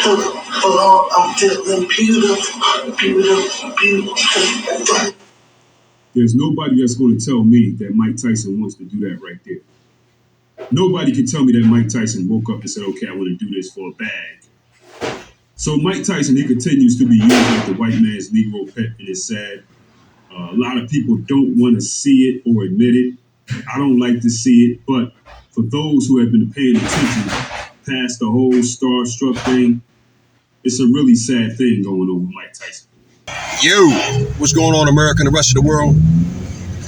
Hold on, I'm feeling beautiful, beautiful, beautiful. There's nobody that's going to tell me that Mike Tyson wants to do that right there. Nobody can tell me that Mike Tyson woke up and said, okay, I want to do this for a bag. So Mike Tyson, he continues to be used like the white man's Negro pet, and it's sad. A lot of people don't want to see it or admit it. I don't like to see it, but for those who have been paying attention past the whole starstruck thing, it's a really sad thing going on with Mike Tyson. Yo, what's going on, America and the rest of the world?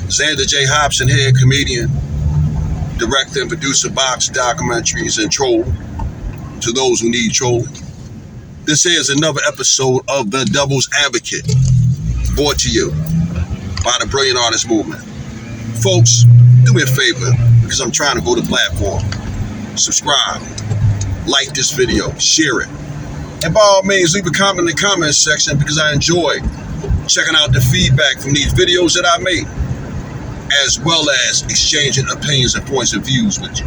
Xander J. Hobson here, comedian, director and producer, box documentaries, and troll to those who need trolling. This is another episode of The Devil's Advocate, brought to you by the Brilliant Artist Movement. Folks, do me a favor, because I'm trying to grow the platform. Subscribe, like this video, share it, and by all means, leave a comment in the comments section, because I enjoy checking out the feedback from these videos that I make, as well as exchanging opinions and points of views with you.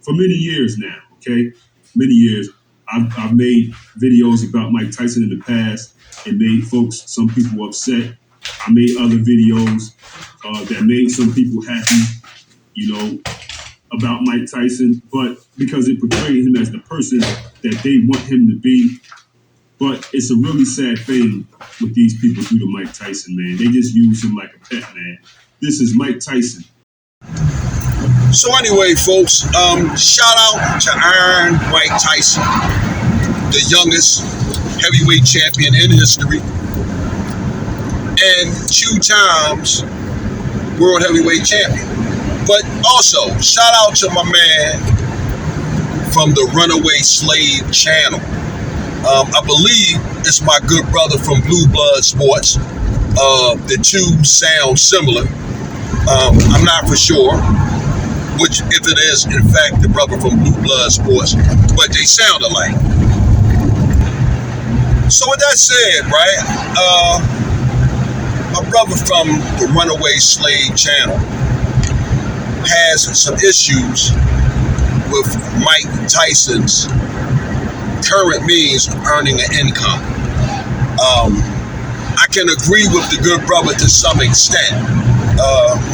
For many years now, okay? Many years, I've made videos about Mike Tyson in the past and made some people upset. I made other videos that made some people happy, about Mike Tyson, but because it portrayed him as the person that they want him to be. But it's a really sad thing with these people due to Mike Tyson, man. They just use him like a pet, man. This is Mike Tyson. So anyway, folks, shout out to Iron Mike Tyson, the youngest heavyweight champion in history, and 2 times world heavyweight champion. But also, shout out to my man from the Runaway Slave channel. I believe it's my good brother from Blue Blood Sports. The two sound similar. I'm not for sure if it is, in fact, the brother from Blue Blood Sports, but they sound alike. So with that said, right, my brother from the Runaway Slave channel has some issues with Mike Tyson's current means of earning an income. I can agree with the good brother to some extent.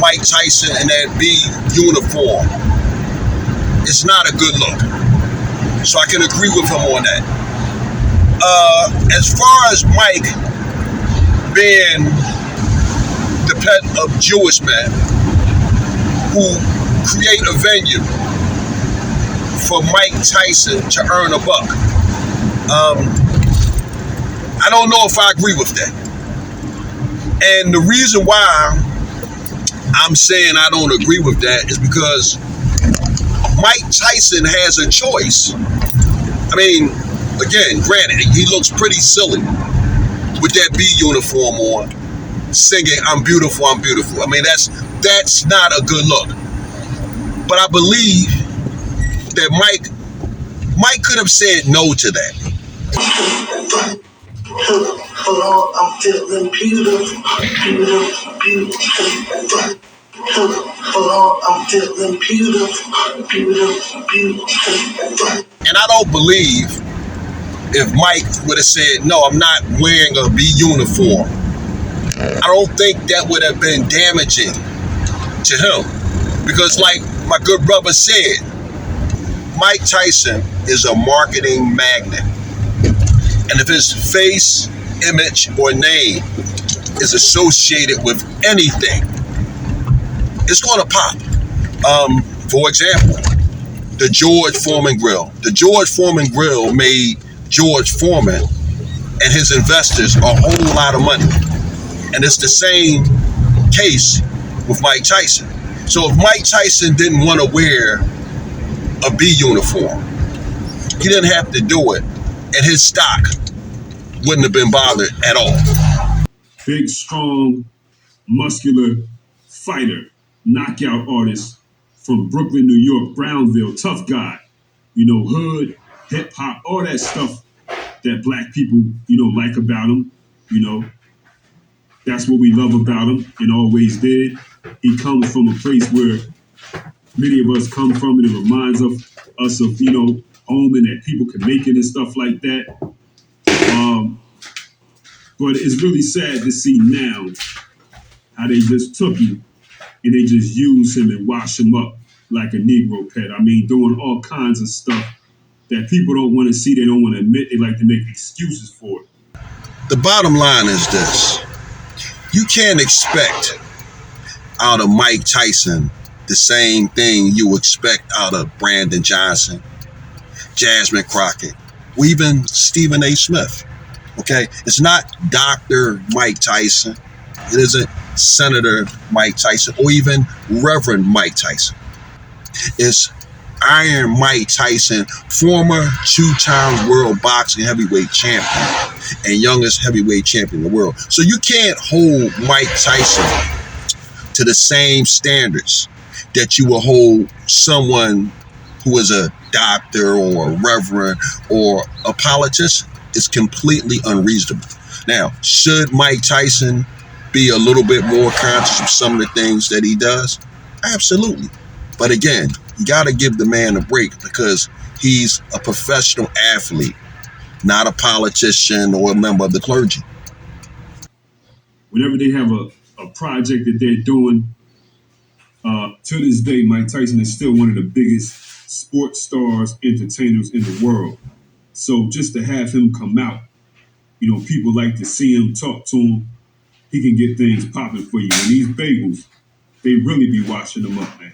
Mike Tyson in that B uniform is not a good look. So I can agree with him on that. As far as Mike being the pet of Jewish men who create a venue for Mike Tyson to earn a buck, I don't know if I agree with that. And the reason why I'm saying I don't agree with that is because Mike Tyson has a choice. I mean, again, granted, he looks pretty silly with that B uniform on, singing "I'm beautiful, I'm beautiful." I mean, that's not a good look. But I believe that Mike could have said no to that. Hold on, I'm feeling beautiful, beautiful, beautiful. Hold on, I'm feeling beautiful, beautiful, beautiful. And I don't believe if Mike would have said, no, I'm not wearing a B uniform, I don't think that would have been damaging to him. Because like my good brother said, Mike Tyson is a marketing magnet. And if his face, image, or name is associated with anything, it's going to pop. For example, the George Foreman Grill. The George Foreman Grill made George Foreman and his investors a whole lot of money. And it's the same case with Mike Tyson. So if Mike Tyson didn't want to wear a B uniform, he didn't have to do it, and his stock wouldn't have been bothered at all. Big, strong, muscular fighter, knockout artist from Brooklyn, New York, Brownville, tough guy, hood, hip hop, all that stuff that black people, like about him, that's what we love about him and always did. He comes from a place where many of us come from, and it reminds us of, home and that people can make it and stuff like that. But it's really sad to see now how they just took him and they just use him and wash him up like a Negro pet. I mean, doing all kinds of stuff that people don't want to see, they don't want to admit, they like to make excuses for it. The bottom line is this. You can't expect out of Mike Tyson the same thing you expect out of Brandon Johnson, Jasmine Crockett, or even Stephen A. Smith. Okay? It's not Dr. Mike Tyson. It isn't Senator Mike Tyson or even Reverend Mike Tyson. It's Iron Mike Tyson, former two-time world boxing heavyweight champion and youngest heavyweight champion in the world. So you can't hold Mike Tyson to the same standards that you will hold someone who is a doctor or a reverend or a politician. It's completely unreasonable. Now, should Mike Tyson be a little bit more conscious of some of the things that he does? Absolutely. But again, you got to give the man a break because he's a professional athlete, not a politician or a member of the clergy. Whenever they have a project that they're doing, to this day, Mike Tyson is still one of the biggest sports stars, entertainers in the world. So just to have him come out, people like to see him, talk to him. He can get things popping for you. And these bagels, they really be washing them up, man.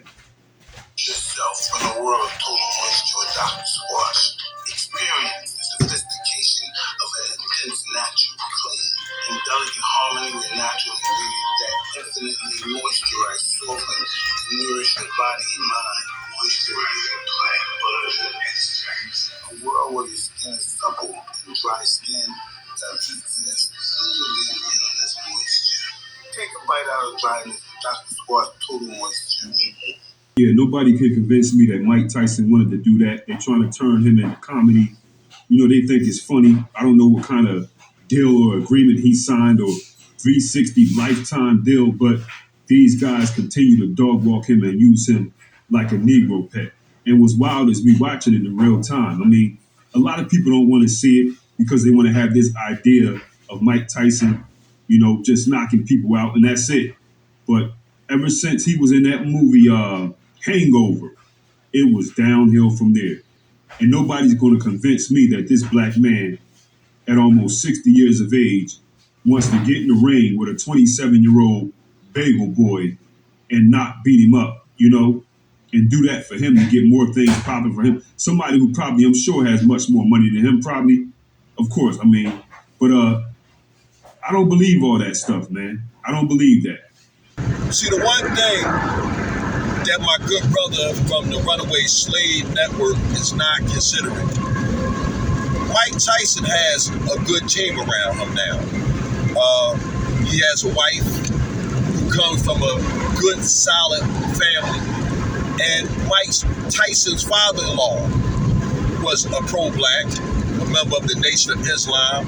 Yourself from the world of total moisture, Dr. Squash. Experience the sophistication of an intense natural clean in delicate harmony with natural ingredients that infinitely moisturize, soften, and nourish your body and mind. Moisturizing plant butters and extracts. A world where your skin is supple and dry skin doesn't exist. Live in endless moisture. Take a bite out of dryness with Dr. Squash Total Moisture. Yeah, nobody can convince me that Mike Tyson wanted to do that. They're trying to turn him into comedy. They think it's funny. I don't know what kind of deal or agreement he signed or 360 lifetime deal, but these guys continue to dog walk him and use him like a Negro pet. And what's wild is we watching it in real time. I mean, a lot of people don't want to see it because they want to have this idea of Mike Tyson, just knocking people out, and that's it. But ever since he was in that movie, Hangover, it was downhill from there. And nobody's going to convince me that this black man, at almost 60 years of age, wants to get in the ring with a 27-year-old bagel boy and not beat him up, and do that for him to get more things popping for him. Somebody who probably, I'm sure, has much more money than him, probably. Of course, but I don't believe all that stuff, man. I don't believe that. See, the one thing that my good brother from the Runaway Slave Network is not considering. Mike Tyson has a good team around him now. He has a wife who comes from a good, solid family. And Mike Tyson's father-in-law was a pro-black, a member of the Nation of Islam,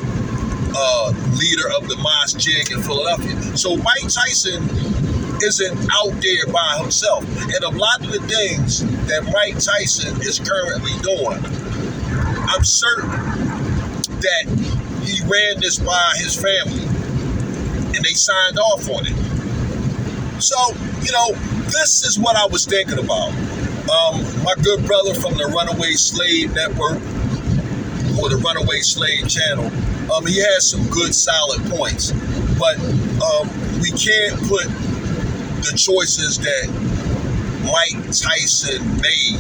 leader of the Masjid in Philadelphia. So Mike Tyson isn't out there by himself. And a lot of the things that Mike Tyson is currently doing, I'm certain that he ran this by his family and they signed off on it. So, this is what I was thinking about. My good brother from the Runaway Slave Network or the Runaway Slave Channel, he has some good solid points, but we can't put the choices that Mike Tyson made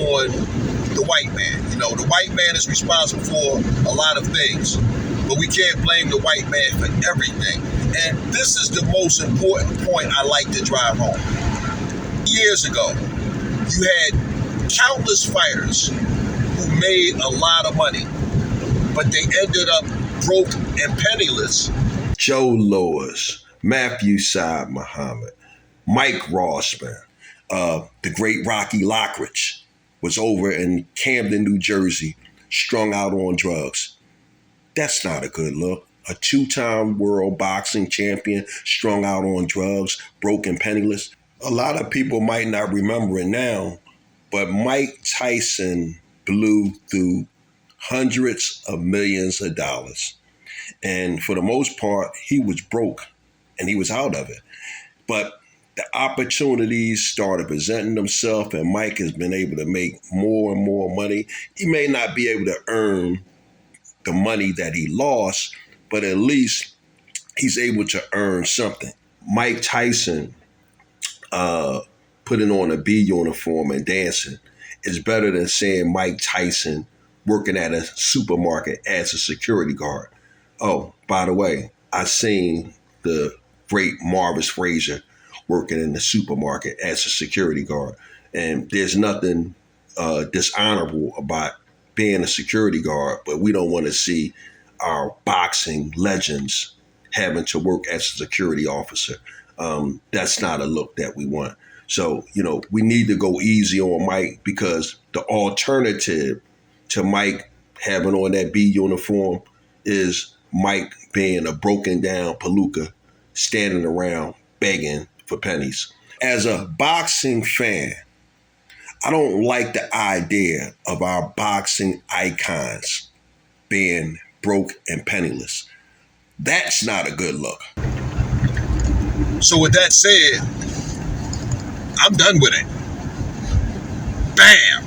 on the white man. The white man is responsible for a lot of things, but we can't blame the white man for everything. And this is the most important point I like to drive home. Years ago, you had countless fighters who made a lot of money, but they ended up broke and penniless. Joe Louis, Matthew Saad Muhammad, Mike Rossman, the great Rocky Lockridge was over in Camden, New Jersey, strung out on drugs. That's not a good look. A two-time world boxing champion, strung out on drugs, broke and penniless. A lot of people might not remember it now, but Mike Tyson blew through hundreds of millions of dollars. And for the most part, he was broke and he was out of it. But the opportunities started presenting themselves, and Mike has been able to make more and more money. He may not be able to earn the money that he lost, but at least he's able to earn something. Mike Tyson putting on a B uniform and dancing is better than seeing Mike Tyson working at a supermarket as a security guard. Oh, by the way, I seen the great Marvis Frazier working in the supermarket as a security guard. And there's nothing dishonorable about being a security guard, but we don't want to see our boxing legends having to work as a security officer. That's not a look that we want. So, we need to go easy on Mike, because the alternative to Mike having on that B uniform is Mike being a broken down palooka, standing around begging for pennies. As a boxing fan, I don't like the idea of our boxing icons being broke and penniless. That's not a good look. So with that said, I'm done with it. Bam!